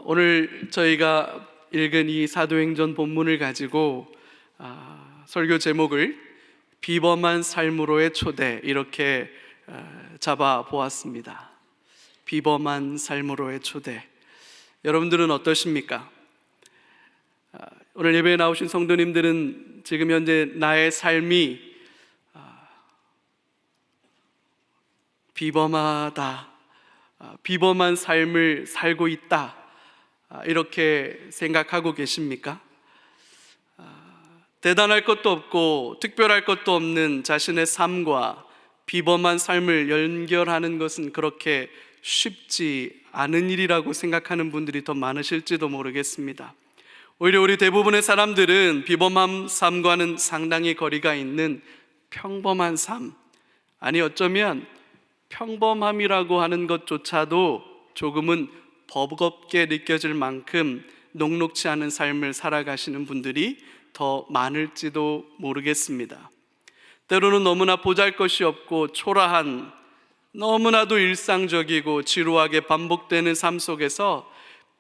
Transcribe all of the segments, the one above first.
오늘 저희가 읽은 이 사도행전 본문을 가지고 설교 제목을 비범한 삶으로의 초대 이렇게 잡아 보았습니다. 비범한 삶으로의 초대. 여러분들은 어떠십니까? 오늘 예배에 나오신 성도님들은 지금 현재 나의 삶이 비범하다, 비범한 삶을 살고 있다, 이렇게 생각하고 계십니까? 대단할 것도 없고 특별할 것도 없는 자신의 삶과 비범한 삶을 연결하는 것은 그렇게 쉽지 않은 일이라고 생각하는 분들이 더 많으실지도 모르겠습니다. 오히려 우리 대부분의 사람들은 비범한 삶과는 상당히 거리가 있는 평범한 삶, 아니 어쩌면 평범함이라고 하는 것조차도 조금은 버겁게 느껴질 만큼 녹록지 않은 삶을 살아가시는 분들이 더 많을지도 모르겠습니다. 때로는 너무나 보잘것이 없고 초라한, 너무나도 일상적이고 지루하게 반복되는 삶 속에서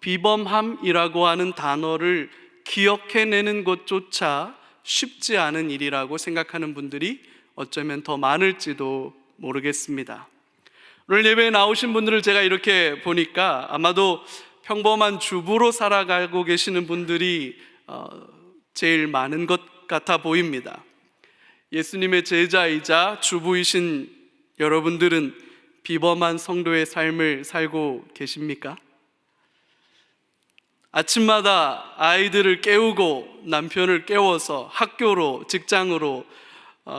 비범함이라고 하는 단어를 기억해내는 것조차 쉽지 않은 일이라고 생각하는 분들이 어쩌면 더 많을지도 모르겠습니다. 오늘 예배에 나오신 분들을 제가 이렇게 보니까 아마도 평범한 주부로 살아가고 계시는 분들이 제일 많은 것 같아 보입니다. 예수님의 제자이자 주부이신 여러분들은 비범한 성도의 삶을 살고 계십니까? 아침마다 아이들을 깨우고 남편을 깨워서 학교로, 직장으로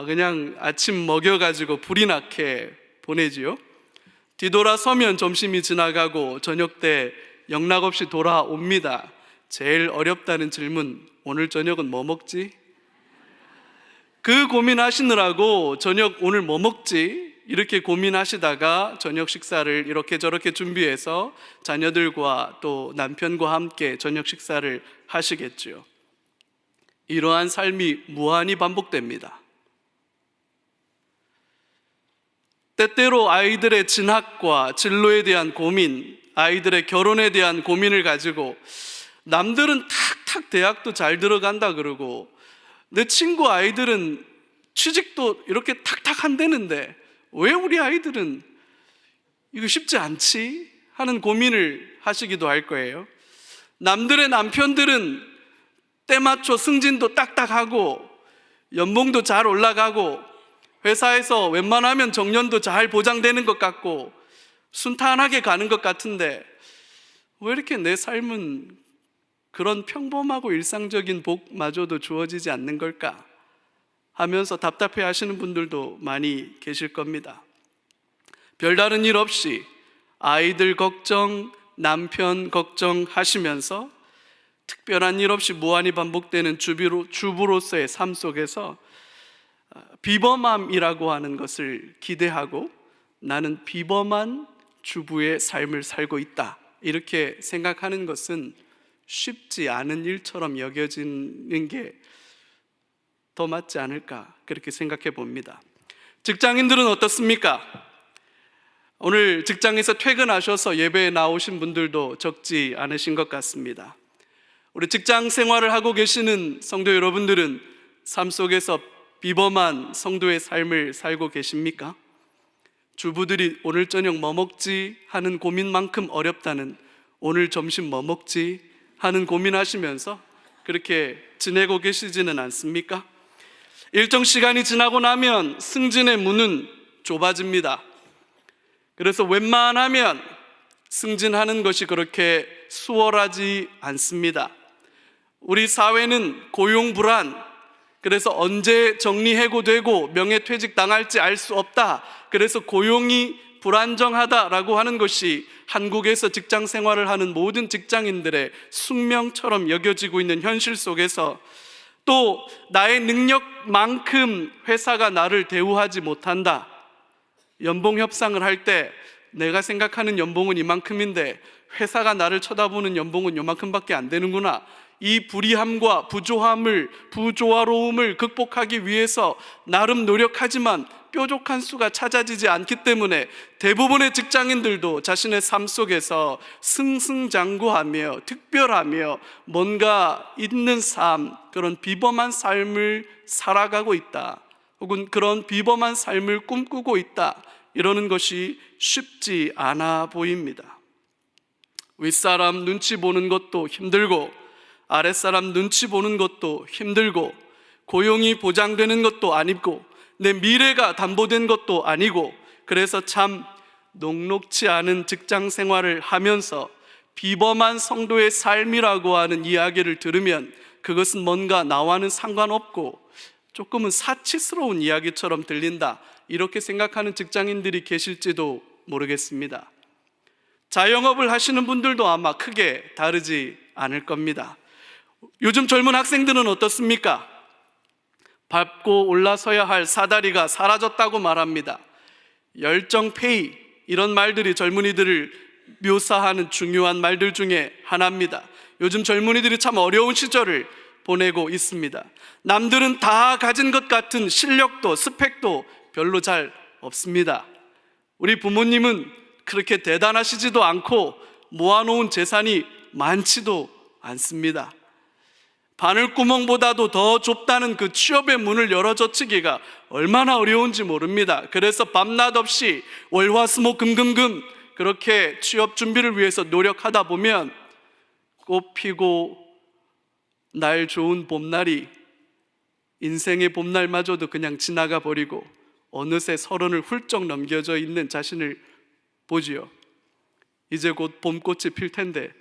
그냥 아침 먹여가지고 불이 나게 보내지요. 뒤돌아서면 점심이 지나가고 저녁 때 영락없이 돌아옵니다. 제일 어렵다는 질문, 오늘 저녁은 뭐 먹지? 그 고민하시느라고 저녁 오늘 뭐 먹지? 이렇게 고민하시다가 저녁 식사를 이렇게 저렇게 준비해서 자녀들과 또 남편과 함께 저녁 식사를 하시겠죠. 이러한 삶이 무한히 반복됩니다. 때때로 아이들의 진학과 진로에 대한 고민, 아이들의 결혼에 대한 고민을 가지고 남들은 탁탁 대학도 잘 들어간다 그러고 내 친구 아이들은 취직도 이렇게 탁탁 한다는데 왜 우리 아이들은 이거 쉽지 않지? 하는 고민을 하시기도 할 거예요. 남들의 남편들은 때맞춰 승진도 딱딱하고 연봉도 잘 올라가고 회사에서 웬만하면 정년도 잘 보장되는 것 같고 순탄하게 가는 것 같은데 왜 이렇게 내 삶은 그런 평범하고 일상적인 복마저도 주어지지 않는 걸까 하면서 답답해 하시는 분들도 많이 계실 겁니다. 별다른 일 없이 아이들 걱정, 남편 걱정하시면서 특별한 일 없이 무한히 반복되는 주부로서의 삶 속에서 비범함이라고 하는 것을 기대하고 나는 비범한 주부의 삶을 살고 있다, 이렇게 생각하는 것은 쉽지 않은 일처럼 여겨지는 게 더 맞지 않을까, 그렇게 생각해 봅니다. 직장인들은 어떻습니까? 오늘 직장에서 퇴근하셔서 예배에 나오신 분들도 적지 않으신 것 같습니다. 우리 직장 생활을 하고 계시는 성도 여러분들은 삶 속에서 비범한 성도의 삶을 살고 계십니까? 주부들이 오늘 저녁 뭐 먹지 하는 고민만큼 어렵다는 오늘 점심 뭐 먹지 하는 고민하시면서 그렇게 지내고 계시지는 않습니까? 일정 시간이 지나고 나면 승진의 문은 좁아집니다. 그래서 웬만하면 승진하는 것이 그렇게 수월하지 않습니다. 우리 사회는 고용 불안, 그래서 언제 정리해고되고 명예퇴직 당할지 알 수 없다, 그래서 고용이 불안정하다라고 하는 것이 한국에서 직장 생활을 하는 모든 직장인들의 숙명처럼 여겨지고 있는 현실 속에서 또 나의 능력만큼 회사가 나를 대우하지 못한다, 연봉 협상을 할 때 내가 생각하는 연봉은 이만큼인데 회사가 나를 쳐다보는 연봉은 요만큼밖에 안 되는구나, 이 불이함과 부조화로움을 극복하기 위해서 나름 노력하지만 뾰족한 수가 찾아지지 않기 때문에 대부분의 직장인들도 자신의 삶 속에서 승승장구하며 특별하며 뭔가 있는 삶, 그런 비범한 삶을 살아가고 있다, 혹은 그런 비범한 삶을 꿈꾸고 있다, 이러는 것이 쉽지 않아 보입니다. 윗사람 눈치 보는 것도 힘들고 아랫사람 눈치 보는 것도 힘들고 고용이 보장되는 것도 아니고 내 미래가 담보된 것도 아니고, 그래서 참 녹록지 않은 직장 생활을 하면서 비범한 성도의 삶이라고 하는 이야기를 들으면 그것은 뭔가 나와는 상관없고 조금은 사치스러운 이야기처럼 들린다, 이렇게 생각하는 직장인들이 계실지도 모르겠습니다. 자영업을 하시는 분들도 아마 크게 다르지 않을 겁니다. 요즘 젊은 학생들은 어떻습니까? 밟고 올라서야 할 사다리가 사라졌다고 말합니다. 열정페이, 이런 말들이 젊은이들을 묘사하는 중요한 말들 중에 하나입니다. 요즘 젊은이들이 참 어려운 시절을 보내고 있습니다. 남들은 다 가진 것 같은 실력도 스펙도 별로 잘 없습니다. 우리 부모님은 그렇게 대단하시지도 않고 모아놓은 재산이 많지도 않습니다. 바늘구멍보다도 더 좁다는 그 취업의 문을 열어젖히기가 얼마나 어려운지 모릅니다. 그래서 밤낮 없이 월화수목금금금 그렇게 취업 준비를 위해서 노력하다 보면 꽃 피고 날 좋은 봄날이, 인생의 봄날마저도 그냥 지나가 버리고 어느새 30을 훌쩍 넘겨져 있는 자신을 보지요. 이제 곧 봄꽃이 필 텐데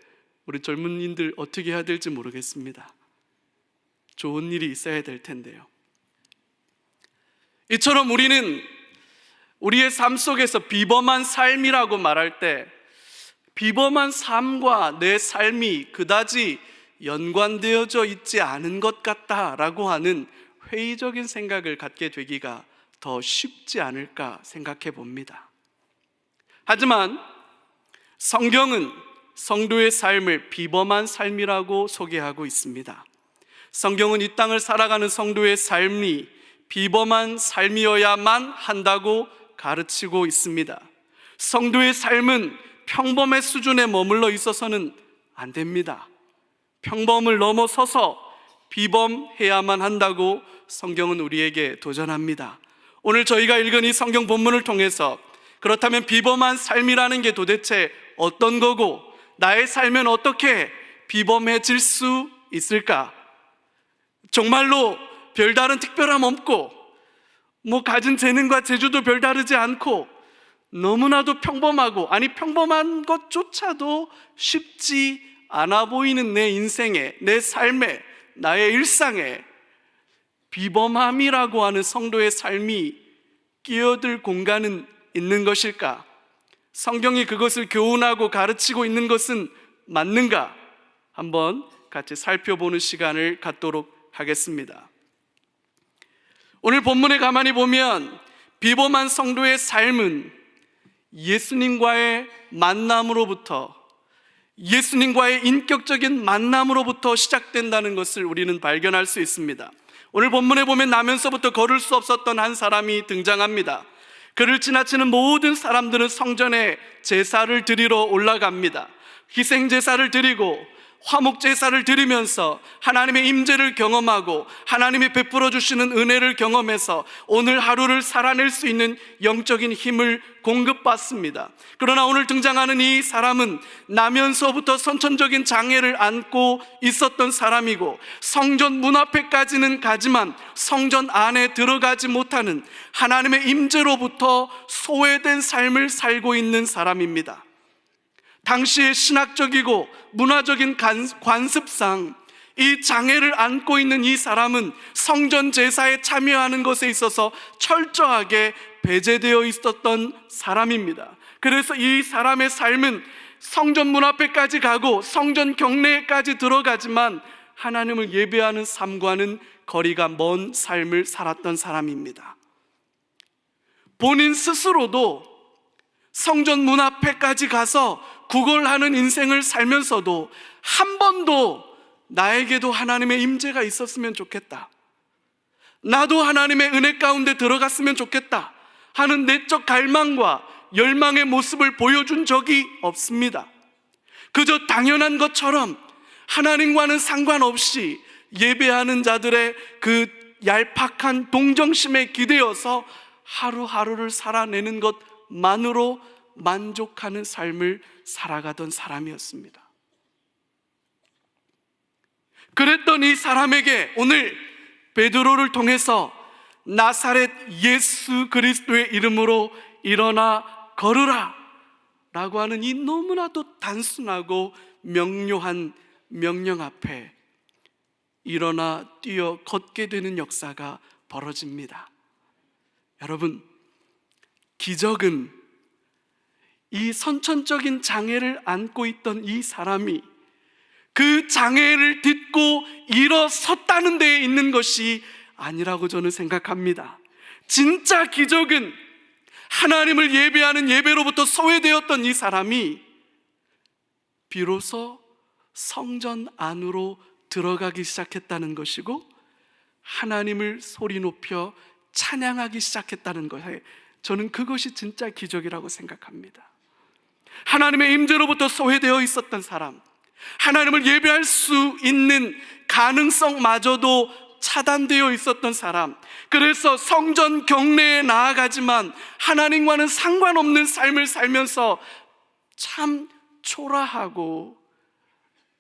우리 젊은이들 어떻게 해야 될지 모르겠습니다. 좋은 일이 있어야 될 텐데요. 이처럼 우리는 우리의 삶 속에서 비범한 삶이라고 말할 때 비범한 삶과 내 삶이 그다지 연관되어져 있지 않은 것 같다라고 하는 회의적인 생각을 갖게 되기가 더 쉽지 않을까 생각해 봅니다. 하지만 성경은 성도의 삶을 비범한 삶이라고 소개하고 있습니다. 성경은 이 땅을 살아가는 성도의 삶이 비범한 삶이어야만 한다고 가르치고 있습니다. 성도의 삶은 평범의 수준에 머물러 있어서는 안 됩니다. 평범을 넘어서서 비범해야만 한다고 성경은 우리에게 도전합니다. 오늘 저희가 읽은 이 성경 본문을 통해서 그렇다면 비범한 삶이라는 게 도대체 어떤 거고 나의 삶은 어떻게 비범해질 수 있을까? 정말로 별다른 특별함 없고 가진 재능과 재주도 별다르지 않고 너무나도 평범하고, 아니 평범한 것조차도 쉽지 않아 보이는 내 인생에, 내 삶에, 나의 일상에 비범함이라고 하는 성도의 삶이 끼어들 공간은 있는 것일까? 성경이 그것을 교훈하고 가르치고 있는 것은 맞는가? 한번 같이 살펴보는 시간을 갖도록 하겠습니다. 오늘 본문에 가만히 보면 비범한 성도의 삶은 예수님과의 만남으로부터, 예수님과의 인격적인 만남으로부터 시작된다는 것을 우리는 발견할 수 있습니다. 오늘 본문에 보면 나면서부터 걸을 수 없었던 한 사람이 등장합니다. 그를 지나치는 모든 사람들은 성전에 제사를 드리러 올라갑니다. 희생제사를 드리고 화목제사를 드리면서 하나님의 임재를 경험하고 하나님이 베풀어 주시는 은혜를 경험해서 오늘 하루를 살아낼 수 있는 영적인 힘을 공급받습니다. 그러나 오늘 등장하는 이 사람은 나면서부터 선천적인 장애를 안고 있었던 사람이고 성전 문 앞에까지는 가지만 성전 안에 들어가지 못하는 하나님의 임재로부터 소외된 삶을 살고 있는 사람입니다. 당시의 신학적이고 문화적인 관습상 이 장애를 안고 있는 이 사람은 성전 제사에 참여하는 것에 있어서 철저하게 배제되어 있었던 사람입니다. 그래서 이 사람의 삶은 성전 문 앞에까지 가고 성전 경내까지 들어가지만 하나님을 예배하는 삶과는 거리가 먼 삶을 살았던 사람입니다. 본인 스스로도 성전 문 앞에까지 가서 구걸하는 인생을 살면서도 한 번도 나에게도 하나님의 임재가 있었으면 좋겠다, 나도 하나님의 은혜 가운데 들어갔으면 좋겠다 하는 내적 갈망과 열망의 모습을 보여준 적이 없습니다. 그저 당연한 것처럼 하나님과는 상관없이 예배하는 자들의 그 얄팍한 동정심에 기대어서 하루하루를 살아내는 것만으로 만족하는 삶을 살아가던 사람이었습니다. 그랬던 이 사람에게 오늘 베드로를 통해서 나사렛 예수 그리스도의 이름으로 일어나 걸으라 라고 하는 이 너무나도 단순하고 명료한 명령 앞에 일어나 뛰어 걷게 되는 역사가 벌어집니다. 여러분, 기적은 이 선천적인 장애를 안고 있던 이 사람이 그 장애를 딛고 일어섰다는 데에 있는 것이 아니라고 저는 생각합니다. 진짜 기적은 하나님을 예배하는 예배로부터 소외되었던 이 사람이 비로소 성전 안으로 들어가기 시작했다는 것이고, 하나님을 소리 높여 찬양하기 시작했다는 것에 저는 그것이 진짜 기적이라고 생각합니다. 하나님의 임재로부터 소외되어 있었던 사람, 하나님을 예배할 수 있는 가능성마저도 차단되어 있었던 사람, 그래서 성전 경내에 나아가지만 하나님과는 상관없는 삶을 살면서 참 초라하고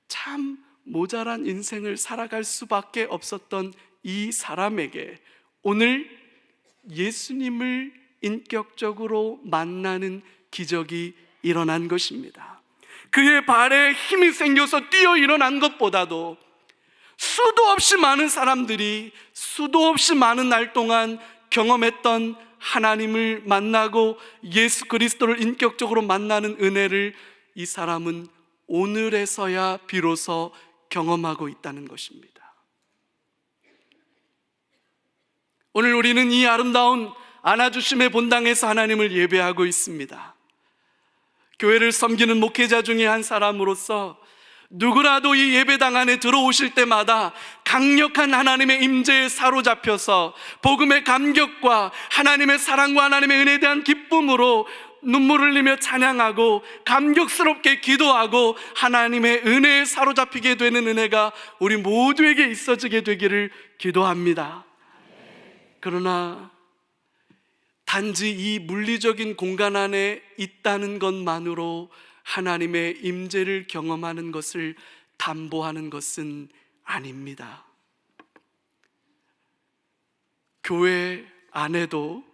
참 모자란 인생을 살아갈 수밖에 없었던 이 사람에게 오늘 예수님을 인격적으로 만나는 기적이 일어난 것입니다. 그의 발에 힘이 생겨서 뛰어 일어난 것보다도 수도 없이 많은 사람들이 수도 없이 많은 날 동안 경험했던 하나님을 만나고 예수 그리스도를 인격적으로 만나는 은혜를 이 사람은 오늘에서야 비로소 경험하고 있다는 것입니다. 오늘 우리는 이 아름다운 안아주심의 본당에서 하나님을 예배하고 있습니다. 교회를 섬기는 목회자 중에 한 사람으로서 누구라도 이 예배당 안에 들어오실 때마다 강력한 하나님의 임재에 사로잡혀서 복음의 감격과 하나님의 사랑과 하나님의 은혜에 대한 기쁨으로 눈물을 흘리며 찬양하고 감격스럽게 기도하고 하나님의 은혜에 사로잡히게 되는 은혜가 우리 모두에게 있어지게 되기를 기도합니다. 그러나 단지 이 물리적인 공간 안에 있다는 것만으로 하나님의 임재를 경험하는 것을 담보하는 것은 아닙니다. 교회 안에도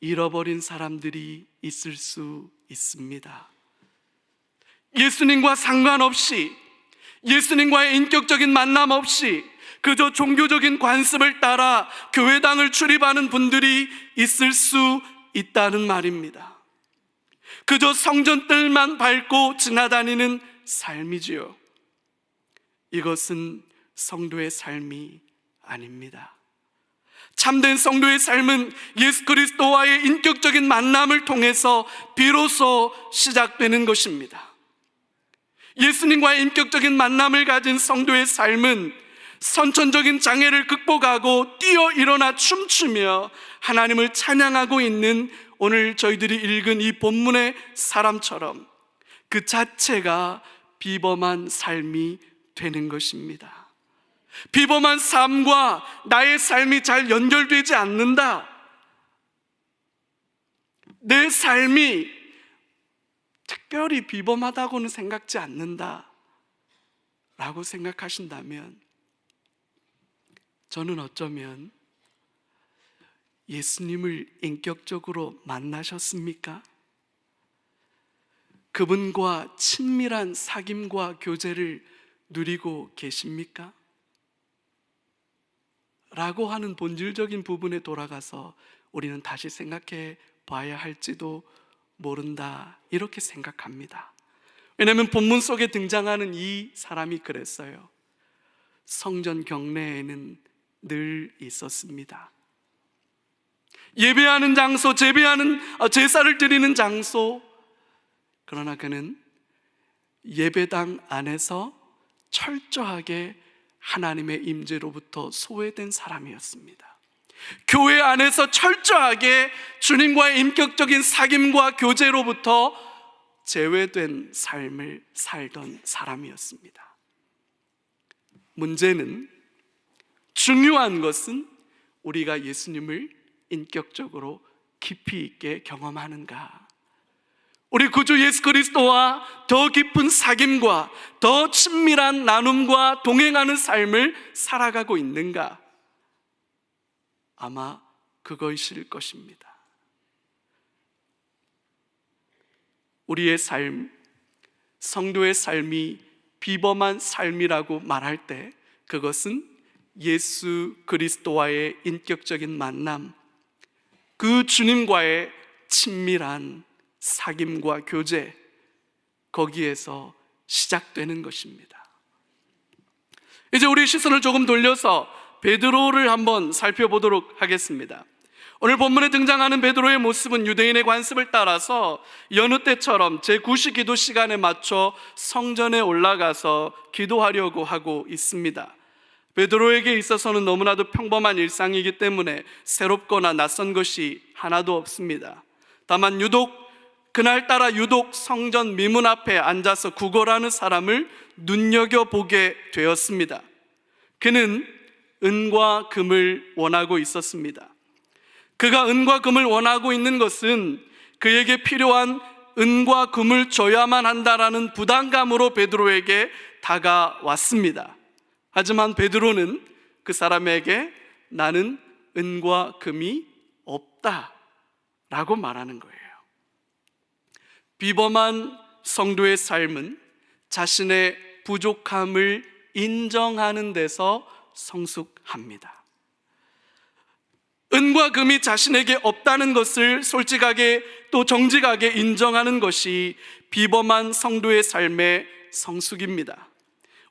잃어버린 사람들이 있을 수 있습니다. 예수님과 상관없이, 예수님과의 인격적인 만남 없이 그저 종교적인 관습을 따라 교회당을 출입하는 분들이 있을 수 있다는 말입니다. 그저 성전뜰만 밟고 지나다니는 삶이지요. 이것은 성도의 삶이 아닙니다. 참된 성도의 삶은 예수 그리스도와의 인격적인 만남을 통해서 비로소 시작되는 것입니다. 예수님과의 인격적인 만남을 가진 성도의 삶은 선천적인 장애를 극복하고 뛰어 일어나 춤추며 하나님을 찬양하고 있는 오늘 저희들이 읽은 이 본문의 사람처럼 그 자체가 비범한 삶이 되는 것입니다. 비범한 삶과 나의 삶이 잘 연결되지 않는다, 내 삶이 특별히 비범하다고는 생각지 않는다 라고 생각하신다면 저는 어쩌면 예수님을 인격적으로 만나셨습니까? 그분과 친밀한 사귐과 교제를 누리고 계십니까? 라고 하는 본질적인 부분에 돌아가서 우리는 다시 생각해 봐야 할지도 모른다, 이렇게 생각합니다. 왜냐하면 본문 속에 등장하는 이 사람이 그랬어요. 성전 경내에는 늘 있었습니다. 예배하는 장소, 제사를 드리는 장소. 그러나 그는 예배당 안에서 철저하게 하나님의 임재로부터 소외된 사람이었습니다. 교회 안에서 철저하게 주님과의 인격적인 사귐과 교제로부터 제외된 삶을 살던 사람이었습니다. 문제는, 중요한 것은 우리가 예수님을 인격적으로 깊이 있게 경험하는가, 우리 구주 예수 그리스도와 더 깊은 사귐과 더 친밀한 나눔과 동행하는 삶을 살아가고 있는가? 아마 그것일 것입니다. 우리의 삶, 성도의 삶이 비범한 삶이라고 말할 때 그것은 예수 그리스도와의 인격적인 만남, 그 주님과의 친밀한 사귐과 교제, 거기에서 시작되는 것입니다. 이제 우리 시선을 조금 돌려서 베드로를 한번 살펴보도록 하겠습니다. 오늘 본문에 등장하는 베드로의 모습은 유대인의 관습을 따라서 여느 때처럼 제9시 기도 시간에 맞춰 성전에 올라가서 기도하려고 하고 있습니다. 베드로에게 있어서는 너무나도 평범한 일상이기 때문에 새롭거나 낯선 것이 하나도 없습니다. 다만 그날따라 유독 성전 미문 앞에 앉아서 구걸하는 사람을 눈여겨보게 되었습니다. 그는 은과 금을 원하고 있었습니다. 그가 은과 금을 원하고 있는 것은 그에게 필요한 은과 금을 줘야만 한다라는 부담감으로 베드로에게 다가왔습니다. 하지만 베드로는 그 사람에게 나는 은과 금이 없다라고 말하는 거예요. 비범한 성도의 삶은 자신의 부족함을 인정하는 데서 성숙합니다. 은과 금이 자신에게 없다는 것을 솔직하게 또 정직하게 인정하는 것이 비범한 성도의 삶의 성숙입니다.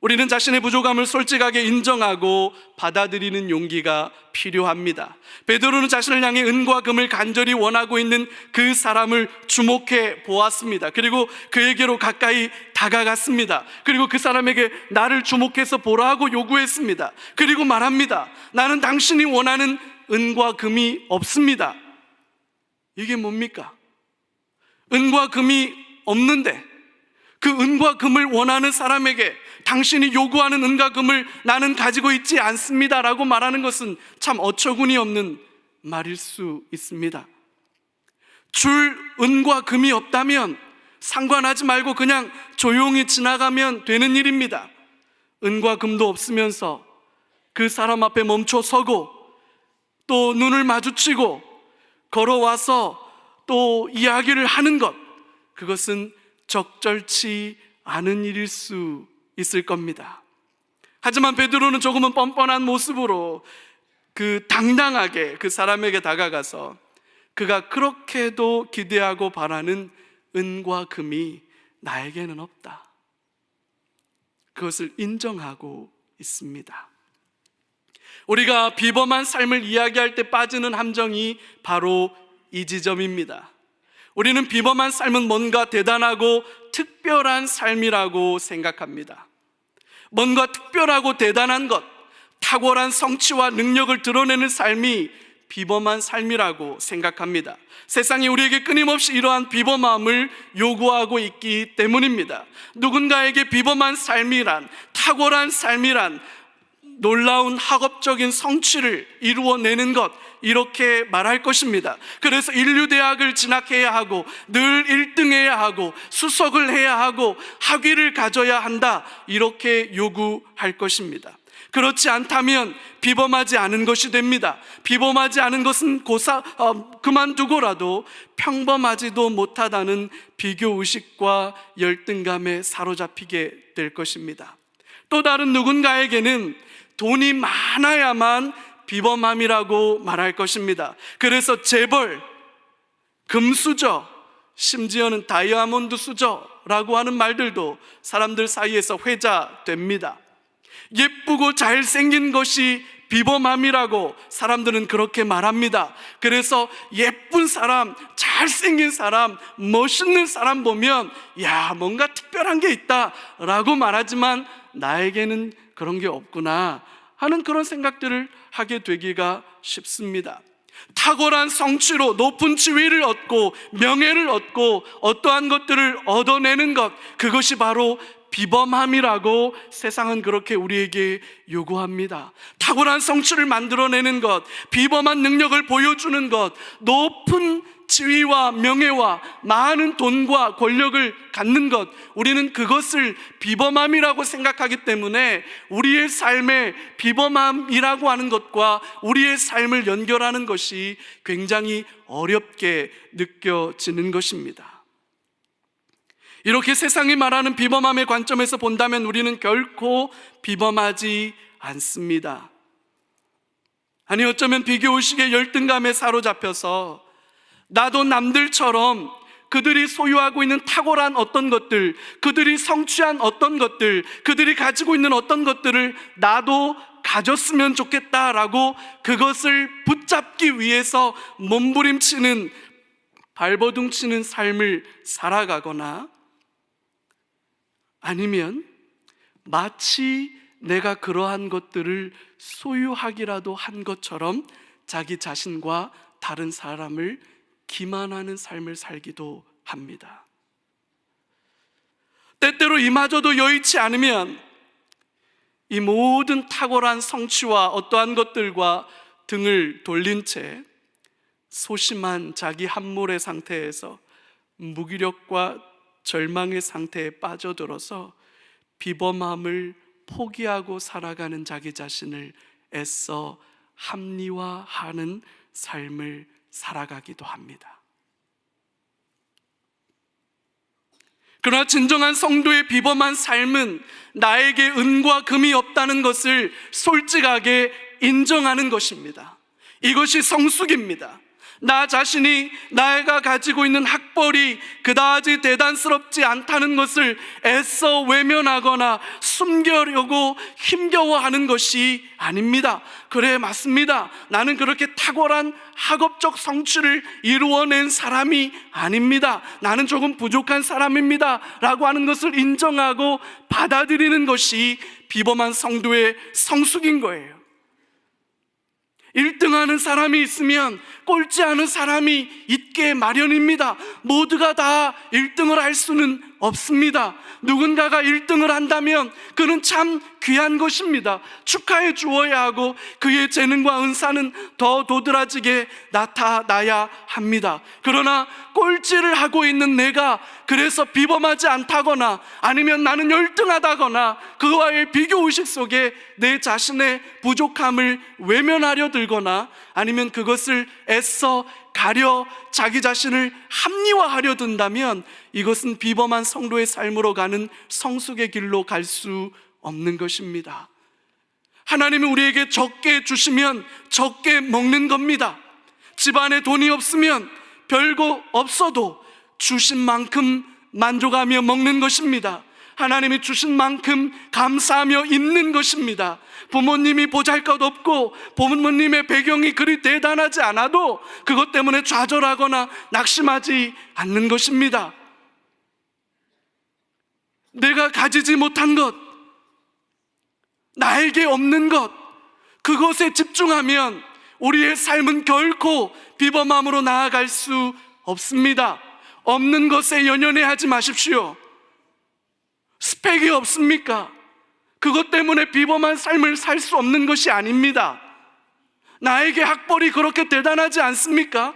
우리는 자신의 부족함을 솔직하게 인정하고 받아들이는 용기가 필요합니다. 베드로는 자신을 향해 은과 금을 간절히 원하고 있는 그 사람을 주목해 보았습니다. 그리고 그에게로 가까이 다가갔습니다. 그리고 그 사람에게 나를 주목해서 보라고 요구했습니다. 그리고 말합니다. 나는 당신이 원하는 은과 금이 없습니다. 이게 뭡니까? 은과 금이 없는데 그 은과 금을 원하는 사람에게 당신이 요구하는 은과 금을 나는 가지고 있지 않습니다라고 말하는 것은 참 어처구니 없는 말일 수 있습니다. 줄 은과 금이 없다면 상관하지 말고 그냥 조용히 지나가면 되는 일입니다. 은과 금도 없으면서 그 사람 앞에 멈춰 서고 또 눈을 마주치고 걸어와서 또 이야기를 하는 것, 그것은 적절치 않은 일일 수 있을 겁니다. 하지만 베드로는 조금은 뻔뻔한 모습으로 당당하게 그 사람에게 다가가서 그가 그렇게도 기대하고 바라는 은과 금이 나에게는 없다, 그것을 인정하고 있습니다. 우리가 비범한 삶을 이야기할 때 빠지는 함정이 바로 이 지점입니다. 우리는 비범한 삶은 뭔가 대단하고 특별한 삶이라고 생각합니다. 뭔가 특별하고 대단한 것, 탁월한 성취와 능력을 드러내는 삶이 비범한 삶이라고 생각합니다. 세상이 우리에게 끊임없이 이러한 비범함을 요구하고 있기 때문입니다. 누군가에게 비범한 삶이란, 탁월한 삶이란 놀라운 학업적인 성취를 이루어내는 것, 이렇게 말할 것입니다. 그래서 인류대학을 진학해야 하고 늘 1등해야 하고 수석을 해야 하고 학위를 가져야 한다, 이렇게 요구할 것입니다. 그렇지 않다면 비범하지 않은 것이 됩니다. 비범하지 않은 것은 그만두고라도 평범하지도 못하다는 비교의식과 열등감에 사로잡히게 될 것입니다. 또 다른 누군가에게는 돈이 많아야만 비범함이라고 말할 것입니다. 그래서 재벌, 금수저, 심지어는 다이아몬드 수저라고 하는 말들도 사람들 사이에서 회자됩니다. 예쁘고 잘생긴 것이 비범함이라고 사람들은 그렇게 말합니다. 그래서 예쁜 사람, 잘생긴 사람, 멋있는 사람 보면 야, 뭔가 특별한 게 있다라고 말하지만 나에게는 그런 게 없구나 하는 그런 생각들을 하게 되기가 쉽습니다. 탁월한 성취로 높은 지위를 얻고 명예를 얻고 어떠한 것들을 얻어내는 것, 그것이 바로 비범함이라고 세상은 그렇게 우리에게 요구합니다. 탁월한 성취를 만들어내는 것, 비범한 능력을 보여주는 것, 높은 지위와 명예와 많은 돈과 권력을 갖는 것, 우리는 그것을 비범함이라고 생각하기 때문에 우리의 삶에 비범함이라고 하는 것과 우리의 삶을 연결하는 것이 굉장히 어렵게 느껴지는 것입니다. 이렇게 세상이 말하는 비범함의 관점에서 본다면 우리는 결코 비범하지 않습니다. 아니, 어쩌면 비교의식의 열등감에 사로잡혀서 나도 남들처럼 그들이 소유하고 있는 탁월한 어떤 것들, 그들이 성취한 어떤 것들, 그들이 가지고 있는 어떤 것들을 나도 가졌으면 좋겠다라고 그것을 붙잡기 위해서 몸부림치는, 발버둥치는 삶을 살아가거나, 아니면 마치 내가 그러한 것들을 소유하기라도 한 것처럼 자기 자신과 다른 사람을 기만하는 삶을 살기도 합니다. 때때로 이마저도 여의치 않으면 이 모든 탁월한 성취와 어떠한 것들과 등을 돌린 채 소심한 자기 함몰의 상태에서 무기력과 절망의 상태에 빠져들어서 비범함을 포기하고 살아가는 자기 자신을 애써 합리화하는 삶을 살아가기도 합니다. 그러나 진정한 성도의 비범한 삶은 나에게 은과 금이 없다는 것을 솔직하게 인정하는 것입니다. 이것이 성숙입니다. 나 자신이 내가 가지고 있는 학벌이 그다지 대단스럽지 않다는 것을 애써 외면하거나 숨기려고 힘겨워하는 것이 아닙니다. 그래, 맞습니다. 나는 그렇게 탁월한 학업적 성취를 이루어낸 사람이 아닙니다. 나는 조금 부족한 사람입니다 라고 하는 것을 인정하고 받아들이는 것이 비범한 성도의 성숙인 거예요. 1등하는 사람이 있으면 꼴찌하는 사람이 있게 마련입니다. 모두가 다 1등을 할 수는 없습니다. 누군가가 1등을 한다면 그는 참 귀한 것입니다. 축하해 주어야 하고 그의 재능과 은사는 더 도드라지게 나타나야 합니다. 그러나 꼴찌를 하고 있는 내가 그래서 비범하지 않다거나 아니면 나는 열등하다거나 그와의 비교의식 속에 내 자신의 부족함을 외면하려 들거나 아니면 그것을 애써 가려 자기 자신을 합리화하려 든다면 이것은 비범한 성도의 삶으로 가는 성숙의 길로 갈 수 없는 것입니다. 하나님이 우리에게 적게 주시면 적게 먹는 겁니다. 집안에 돈이 없으면 별거 없어도 주신 만큼 만족하며 먹는 것입니다. 하나님이 주신 만큼 감사하며 있는 것입니다. 부모님이 보잘것없고 부모님의 배경이 그리 대단하지 않아도 그것 때문에 좌절하거나 낙심하지 않는 것입니다. 내가 가지지 못한 것, 나에게 없는 것, 그것에 집중하면 우리의 삶은 결코 비범함으로 나아갈 수 없습니다. 없는 것에 연연해하지 마십시오. 스펙이 없습니까? 그것 때문에 비범한 삶을 살 수 없는 것이 아닙니다. 나에게 학벌이 그렇게 대단하지 않습니까?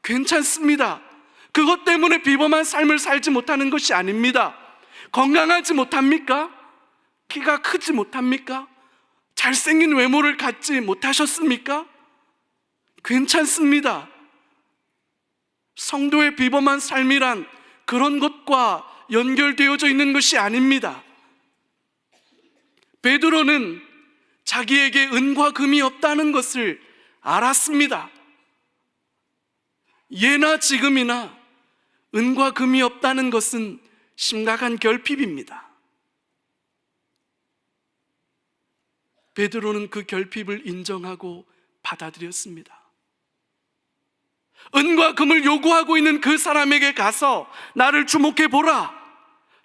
괜찮습니다. 그것 때문에 비범한 삶을 살지 못하는 것이 아닙니다. 건강하지 못합니까? 키가 크지 못합니까? 잘생긴 외모를 갖지 못하셨습니까? 괜찮습니다. 성도의 비범한 삶이란 그런 것과 연결되어져 있는 것이 아닙니다. 베드로는 자기에게 은과 금이 없다는 것을 알았습니다. 예나 지금이나 은과 금이 없다는 것은 심각한 결핍입니다. 베드로는 그 결핍을 인정하고 받아들였습니다. 은과 금을 요구하고 있는 그 사람에게 가서 나를 주목해 보라.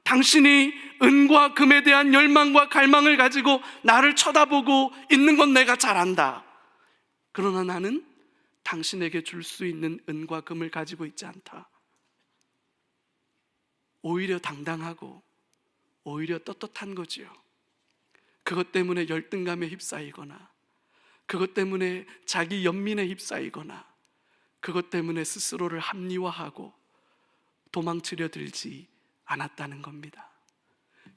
당신이 은과 금에 대한 열망과 갈망을 가지고 나를 쳐다보고 있는 건 내가 잘 안다. 그러나 나는 당신에게 줄 수 있는 은과 금을 가지고 있지 않다. 오히려 당당하고 오히려 떳떳한 거지요. 그것 때문에 열등감에 휩싸이거나, 그것 때문에 자기 연민에 휩싸이거나, 그것 때문에 스스로를 합리화하고 도망치려 들지 않았다는 겁니다.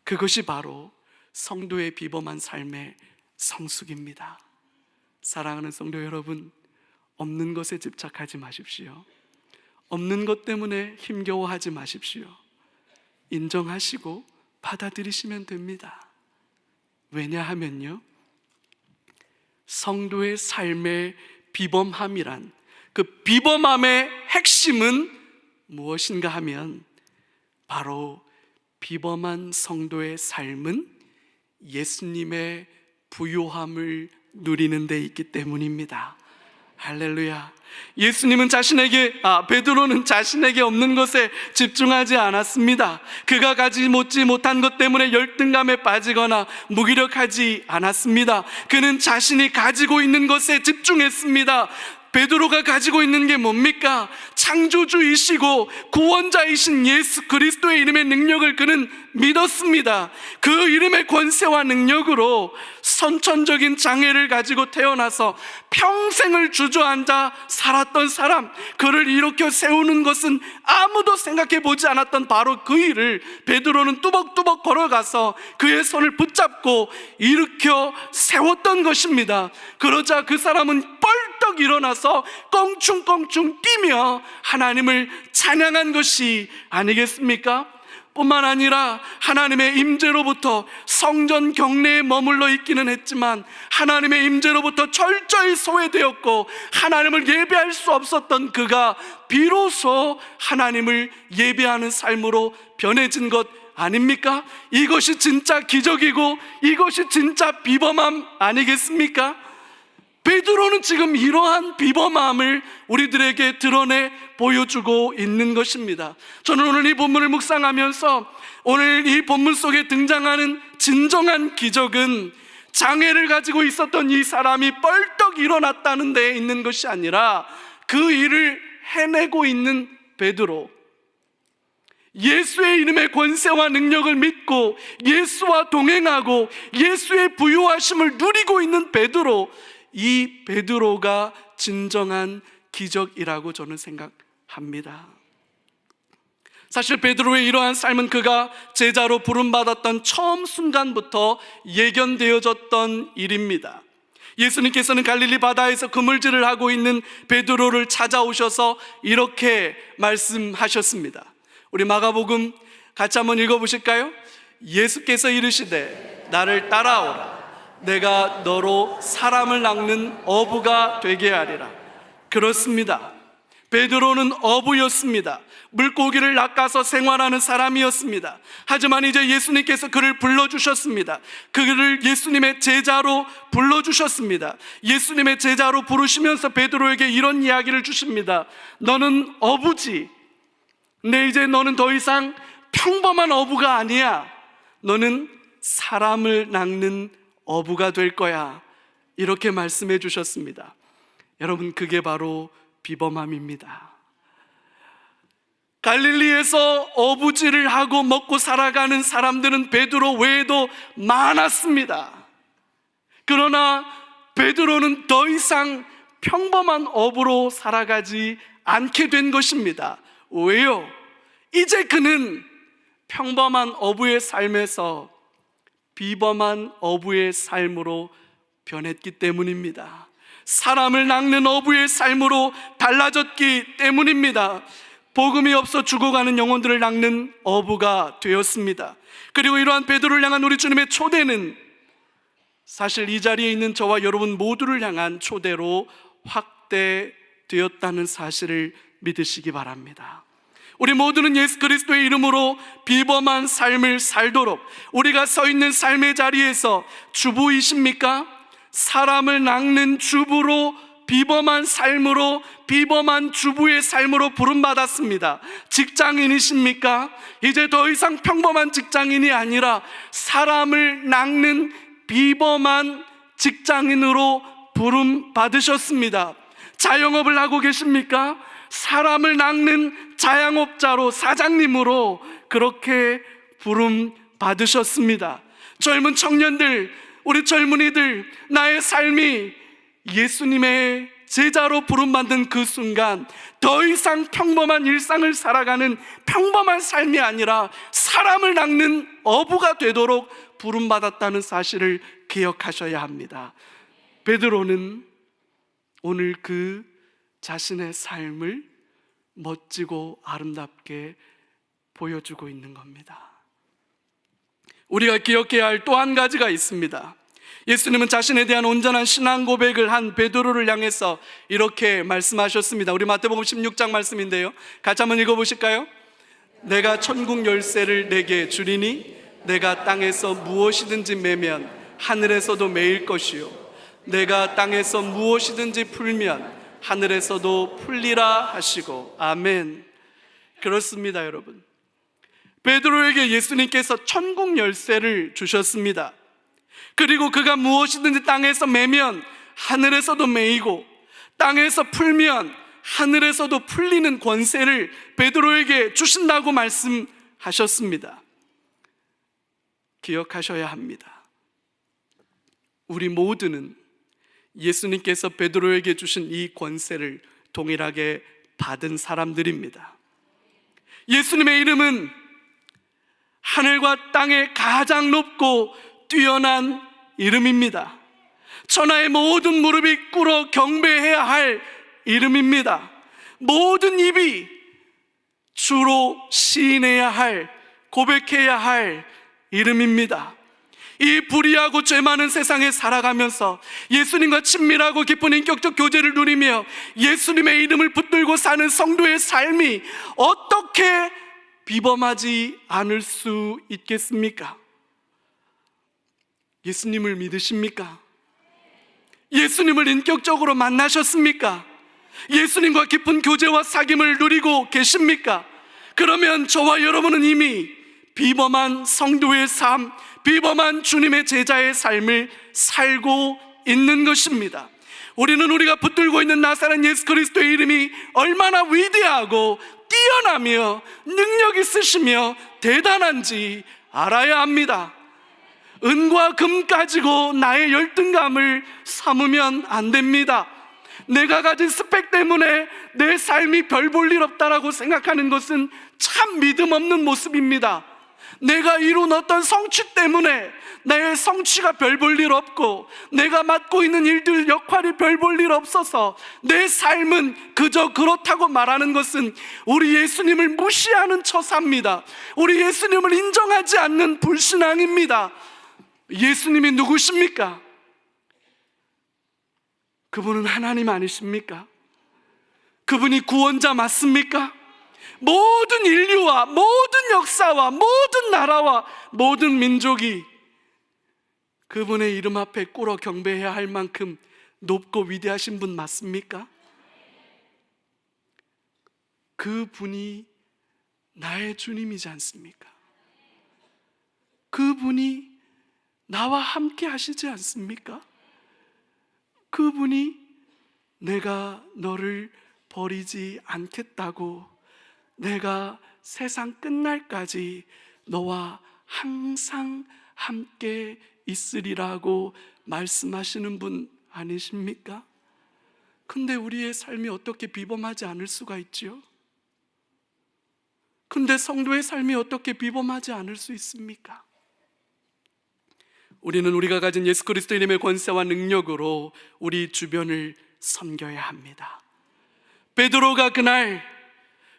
그것이 바로 성도의 비범한 삶의 성숙입니다. 사랑하는 성도 여러분, 없는 것에 집착하지 마십시오. 없는 것 때문에 힘겨워하지 마십시오. 인정하시고 받아들이시면 됩니다. 왜냐하면요, 성도의 삶의 비범함이란, 그 비범함의 핵심은 무엇인가 하면 바로 비범한 성도의 삶은 예수님의 부요함을 누리는 데 있기 때문입니다. 할렐루야. 예수님은 베드로는 자신에게 없는 것에 집중하지 않았습니다. 그가 가지지 못한 것 때문에 열등감에 빠지거나 무기력하지 않았습니다. 그는 자신이 가지고 있는 것에 집중했습니다. 베드로가 가지고 있는 게 뭡니까? 창조주이시고 구원자이신 예수 그리스도의 이름의 능력을 그는 믿었습니다. 그 이름의 권세와 능력으로 선천적인 장애를 가지고 태어나서 평생을 주저앉아 살았던 사람, 그를 일으켜 세우는 것은 아무도 생각해 보지 않았던 바로 그 일을 베드로는 뚜벅뚜벅 걸어가서 그의 손을 붙잡고 일으켜 세웠던 것입니다. 그러자 그 사람은 뻘떡 일어나서 껑충껑충 뛰며 하나님을 찬양한 것이 아니겠습니까? 뿐만 아니라 하나님의 임재로부터 성전 경내에 머물러 있기는 했지만 하나님의 임재로부터 철저히 소외되었고 하나님을 예배할 수 없었던 그가 비로소 하나님을 예배하는 삶으로 변해진 것 아닙니까? 이것이 진짜 기적이고 이것이 진짜 비범함 아니겠습니까? 베드로는 지금 이러한 비범함을 우리들에게 드러내 보여주고 있는 것입니다. 저는 오늘 이 본문을 묵상하면서 오늘 이 본문 속에 등장하는 진정한 기적은 장애를 가지고 있었던 이 사람이 뻘떡 일어났다는 데에 있는 것이 아니라 그 일을 해내고 있는 베드로, 예수의 이름의 권세와 능력을 믿고 예수와 동행하고 예수의 부요하심을 누리고 있는 베드로, 이 베드로가 진정한 기적이라고 저는 생각합니다. 사실 베드로의 이러한 삶은 그가 제자로 부름받았던 처음 순간부터 예견되어졌던 일입니다. 예수님께서는 갈릴리 바다에서 그물질을 하고 있는 베드로를 찾아오셔서 이렇게 말씀하셨습니다. 우리 마가복음 같이 한번 읽어보실까요? 예수께서 이르시되 나를 따라오라. 내가 너로 사람을 낚는 어부가 되게 하리라. 그렇습니다. 베드로는 어부였습니다. 물고기를 낚아서 생활하는 사람이었습니다. 하지만 이제 예수님께서 그를 불러주셨습니다. 그를 예수님의 제자로 불러주셨습니다. 예수님의 제자로 부르시면서 베드로에게 이런 이야기를 주십니다. 너는 어부지. 근데 이제 너는 더 이상 평범한 어부가 아니야. 너는 사람을 낚는 어부가 될 거야. 이렇게 말씀해 주셨습니다. 여러분, 그게 바로 비범함입니다. 갈릴리에서 어부질을 하고 먹고 살아가는 사람들은 베드로 외에도 많았습니다. 그러나 베드로는 더 이상 평범한 어부로 살아가지 않게 된 것입니다. 왜요? 이제 그는 평범한 어부의 삶에서 비범한 어부의 삶으로 변했기 때문입니다. 사람을 낚는 어부의 삶으로 달라졌기 때문입니다. 복음이 없어 죽어가는 영혼들을 낚는 어부가 되었습니다. 그리고 이러한 베드로를 향한 우리 주님의 초대는 사실 이 자리에 있는 저와 여러분 모두를 향한 초대로 확대되었다는 사실을 믿으시기 바랍니다. 우리 모두는 예수 그리스도의 이름으로 비범한 삶을 살도록, 우리가 서 있는 삶의 자리에서 주부이십니까? 사람을 낚는 주부로, 비범한 삶으로, 비범한 주부의 삶으로 부름받았습니다. 직장인이십니까? 이제 더 이상 평범한 직장인이 아니라 사람을 낚는 비범한 직장인으로 부름받으셨습니다. 자영업을 하고 계십니까? 사람을 낚는 자영업자로, 사장님으로 그렇게 부름받으셨습니다. 젊은 청년들, 우리 젊은이들, 나의 삶이 예수님의 제자로 부름받는 그 순간 더 이상 평범한 일상을 살아가는 평범한 삶이 아니라 사람을 낚는 어부가 되도록 부름받았다는 사실을 기억하셔야 합니다. 베드로는 오늘 그 자신의 삶을 멋지고 아름답게 보여주고 있는 겁니다. 우리가 기억해야 할 또 한 가지가 있습니다. 예수님은 자신에 대한 온전한 신앙 고백을 한 베드로를 향해서 이렇게 말씀하셨습니다. 우리 마태복음 16장 말씀인데요, 같이 한번 읽어보실까요? 내가 천국 열쇠를 내게 주리니 내가 땅에서 무엇이든지 매면 하늘에서도 매일 것이요 내가 땅에서 무엇이든지 풀면 하늘에서도 풀리라 하시고. 아멘. 그렇습니다, 여러분. 베드로에게 예수님께서 천국 열쇠를 주셨습니다. 그리고 그가 무엇이든지 땅에서 매면 하늘에서도 매이고 땅에서 풀면 하늘에서도 풀리는 권세를 베드로에게 주신다고 말씀하셨습니다. 기억하셔야 합니다. 우리 모두는 예수님께서 베드로에게 주신 이 권세를 동일하게 받은 사람들입니다. 예수님의 이름은 하늘과 땅의 가장 높고 뛰어난 이름입니다. 천하의 모든 무릎이 꿇어 경배해야 할 이름입니다. 모든 입이 주로 시인해야 할, 고백해야 할 이름입니다. 이 불의하고 죄 많은 세상에 살아가면서 예수님과 친밀하고 깊은 인격적 교제를 누리며 예수님의 이름을 붙들고 사는 성도의 삶이 어떻게 비범하지 않을 수 있겠습니까? 예수님을 믿으십니까? 예수님을 인격적으로 만나셨습니까? 예수님과 깊은 교제와 사귐을 누리고 계십니까? 그러면 저와 여러분은 이미 비범한 성도의 삶, 비범한 주님의 제자의 삶을 살고 있는 것입니다. 우리는 우리가 붙들고 있는 나사렛 예수 그리스도의 이름이 얼마나 위대하고 뛰어나며 능력 있으시며 대단한지 알아야 합니다. 은과 금 가지고 나의 열등감을 삼으면 안 됩니다. 내가 가진 스펙 때문에 내 삶이 별 볼 일 없다라고 생각하는 것은 참 믿음 없는 모습입니다. 내가 이룬 어떤 성취 때문에 내 성취가 별 볼 일 없고 내가 맡고 있는 일들, 역할이 별 볼 일 없어서 내 삶은 그저 그렇다고 말하는 것은 우리 예수님을 무시하는 처사입니다. 우리 예수님을 인정하지 않는 불신앙입니다. 예수님이 누구십니까? 그분은 하나님 아니십니까? 그분이 구원자 맞습니까? 모든 인류와 모든 역사와 모든 나라와 모든 민족이 그분의 이름 앞에 꿇어 경배해야 할 만큼 높고 위대하신 분 맞습니까? 그분이 나의 주님이지 않습니까? 그분이 나와 함께 하시지 않습니까? 그분이 내가 너를 버리지 않겠다고, 내가 세상 끝날까지 너와 항상 함께 있으리라고 말씀하시는 분 아니십니까? 근데 우리의 삶이 어떻게 비범하지 않을 수가 있지요? 근데 성도의 삶이 어떻게 비범하지 않을 수 있습니까? 우리는 우리가 가진 예수 그리스도 이름의 권세와 능력으로 우리 주변을 섬겨야 합니다. 베드로가 그날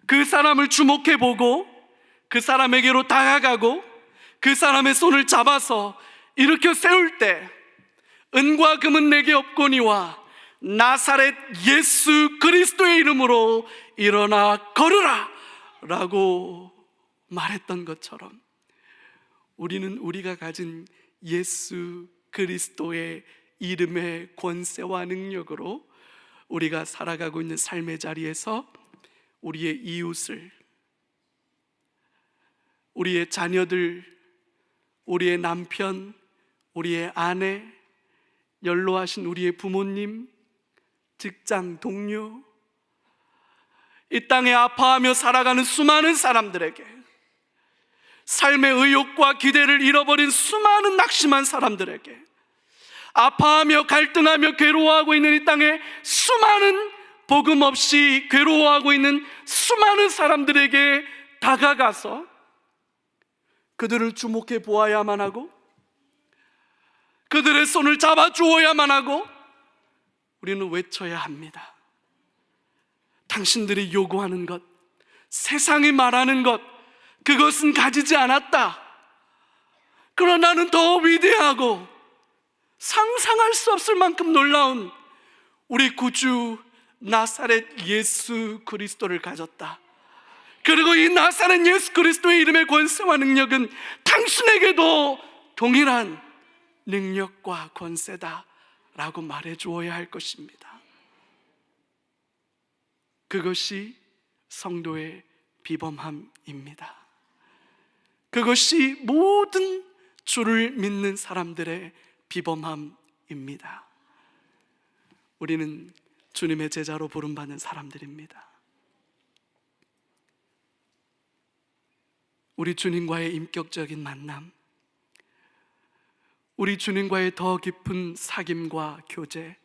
그 사람을 주목해보고 그 사람에게로 다가가고 그 사람의 손을 잡아서 일으켜 세울 때 은과 금은 내게 없거니와 나사렛 예수 그리스도의 이름으로 일어나 걸으라 라고 말했던 것처럼 우리는 우리가 가진 예수 그리스도의 이름의 권세와 능력으로 우리가 살아가고 있는 삶의 자리에서 우리의 이웃을, 우리의 자녀들, 우리의 남편, 우리의 아내, 연로하신 우리의 부모님, 직장 동료, 이 땅에 아파하며 살아가는 수많은 사람들에게, 삶의 의욕과 기대를 잃어버린 수많은 낙심한 사람들에게, 아파하며 갈등하며 괴로워하고 있는 이 땅에 수많은 복음 없이 괴로워하고 있는 수많은 사람들에게 다가가서 그들을 주목해 보아야만 하고 그들의 손을 잡아 주어야만 하고 우리는 외쳐야 합니다. 당신들이 요구하는 것, 세상이 말하는 것, 그것은 가지지 않았다. 그러나 나는 더 위대하고 상상할 수 없을 만큼 놀라운 우리 구주 나사렛 예수 그리스도를 가졌다. 그리고 이 나사렛 예수 그리스도의 이름의 권세와 능력은 당신에게도 동일한 능력과 권세다 라고 말해 주어야 할 것입니다. 그것이 성도의 비범함입니다. 그것이 모든 주를 믿는 사람들의 비범함입니다. 우리는 주님의 제자로 부름받는 사람들입니다. 우리 주님과의 인격적인 만남, 우리 주님과의 더 깊은 사귐과 교제,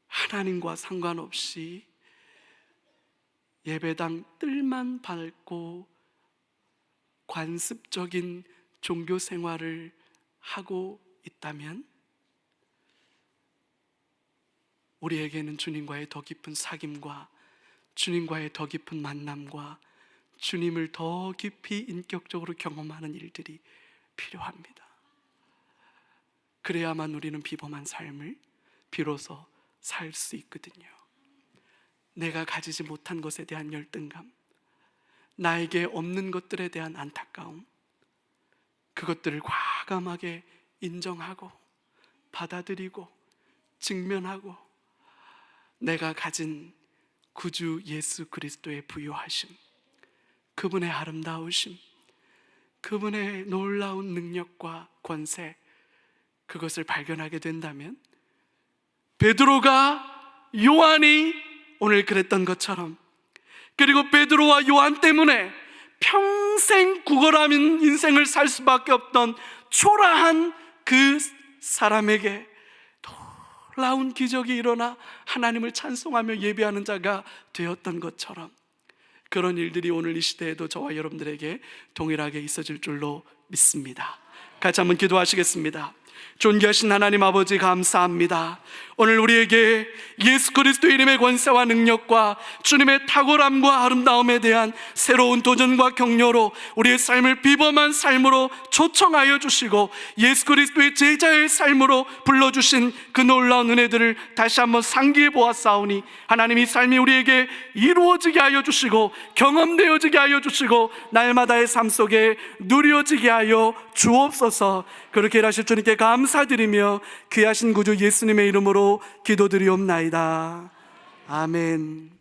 하나님과 상관없이 예배당 뜰만 밟고 관습적인 종교 생활을 하고 있다면 우리에게는 주님과의 더 깊은 사귐과 주님과의 더 깊은 만남과 주님을 더 깊이 인격적으로 경험하는 일들이 필요합니다. 그래야만 우리는 비범한 삶을 비로소 살 수 있거든요. 내가 가지지 못한 것에 대한 열등감, 나에게 없는 것들에 대한 안타까움, 그것들을 과감하게 인정하고 받아들이고 직면하고 내가 가진 구주 예수 그리스도의 부요하심, 그분의 아름다우심, 그분의 놀라운 능력과 권세, 그것을 발견하게 된다면 베드로가 요한이 오늘 그랬던 것처럼, 그리고 베드로와 요한 때문에 평생 구걸하는 인생을 살 수밖에 없던 초라한 그 사람에게 놀라운 기적이 일어나 하나님을 찬송하며 예배하는 자가 되었던 것처럼 그런 일들이 오늘 이 시대에도 저와 여러분들에게 동일하게 있어질 줄로 믿습니다. 같이 한번 기도하시겠습니다. 존귀하신 하나님 아버지, 감사합니다. 오늘 우리에게 예수 그리스도의 이름의 권세와 능력과 주님의 탁월함과 아름다움에 대한 새로운 도전과 격려로 우리의 삶을 비범한 삶으로 초청하여 주시고 예수 그리스도의 제자의 삶으로 불러주신 그 놀라운 은혜들을 다시 한번 상기해 보았사오니 하나님, 이 삶이 우리에게 이루어지게 하여 주시고 경험되어지게 하여 주시고 날마다의 삶 속에 누려지게 하여 주옵소서. 그렇게 일하실 주님께 감사드리며 귀하신 구주 예수님의 이름으로 기도드리옵나이다. 아멘.